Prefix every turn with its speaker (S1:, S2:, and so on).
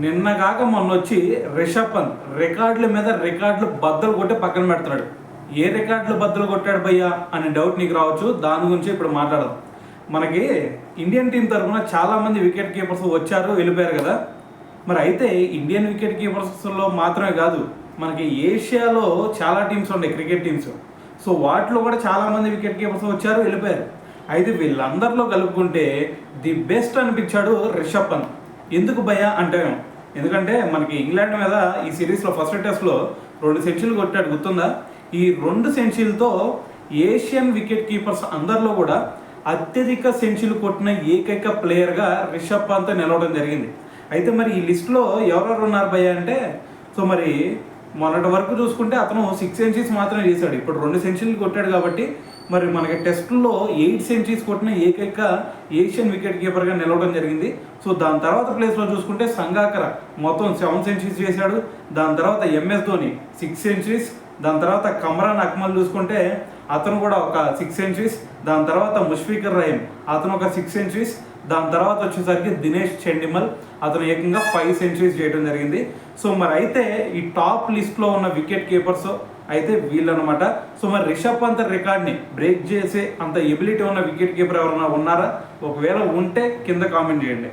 S1: నిన్నగాక మొన్న వచ్చి రిషబ్ పంత్ రికార్డుల మీద రికార్డులు బద్దలు కొట్టి పక్కన పెడుతున్నాడు. ఏ రికార్డులు బద్దలు కొట్టాడు భయ్యా అనే డౌట్ నీకు రావచ్చు. దాని గురించి ఇప్పుడు మాట్లాడదాం. మనకి ఇండియన్ టీం తరఫున చాలామంది వికెట్ కీపర్స్ వచ్చారు, వెళ్ళిపోయారు కదా. మరి అయితే ఇండియన్ వికెట్ కీపర్స్లో మాత్రమే కాదు, మనకి ఏషియాలో చాలా టీమ్స్ ఉన్నాయి క్రికెట్ టీమ్స్. సో వాటిలో కూడా చాలామంది వికెట్ కీపర్స్ వచ్చారు, వెళ్ళిపోయారు. అయితే వీళ్ళందరిలో కలుపుకుంటే ది బెస్ట్ అనిపించాడు రిషబ్ పంత్. ఎందుకు భయ్యా అంటే, ఎందుకంటే మనకి ఇంగ్లాండ్ మీద ఈ సిరీస్లో ఫస్ట్ టెస్ట్లో 2 సెంచరీలు కొట్టాడు, గుర్తుందా? ఈ 2 సెంచరీలతో ఏషియన్ వికెట్ కీపర్స్ అందరిలో కూడా అత్యధిక సెంచరీలు కొట్టిన ఏకైక ప్లేయర్గా రిషబ్ పంత్ నిలవడం జరిగింది. అయితే మరి ఈ లిస్టులో ఎవరెవరు ఉన్నారు భయ్యా అంటే, సో మరి మొన్నటి వరకు చూసుకుంటే అతను 6 సెంచరీస్ మాత్రమే చేశాడు. ఇప్పుడు 2 సెంచరీలు కొట్టాడు కాబట్టి మరి మనకి టెస్టుల్లో 8 సెంచరీస్ కొట్టిన ఏకైక ఏషియన్ వికెట్ కీపర్గా నిలవడం జరిగింది. సో దాని తర్వాత ప్లేస్లో చూసుకుంటే సంగాకర మొత్తం 7 సెంచరీస్ చేశాడు. దాని తర్వాత ఎంఎస్ ధోని 6 సెంచరీస్. దాని తర్వాత కమ్రాన్ అక్మల్ చూసుకుంటే అతను కూడా ఒక 6 సెంచరీస్. దాని తర్వాత ముష్ఫికర్ రహీమ్ అతను ఒక 6 సెంచరీస్. దాని తర్వాత వచ్చేసరికి దినేష్ చెండిమల్ అతను ఏకంగా 5 సెంచరీస్ చేయడం జరిగింది. సో మరి అయితే ఈ టాప్ లిస్ట్లో ఉన్న వికెట్ కీపర్స్ అయితే వీళ్ళనమాట. సో మరి రిషబ్ పంత్ రికార్డ్ని బ్రేక్ చేసే అంత ఎబిలిటీ ఉన్న వికెట్ కీపర్ ఎవరైనా ఉన్నారా? ఒకవేళ ఉంటే కింద కామెంట్ చేయండి.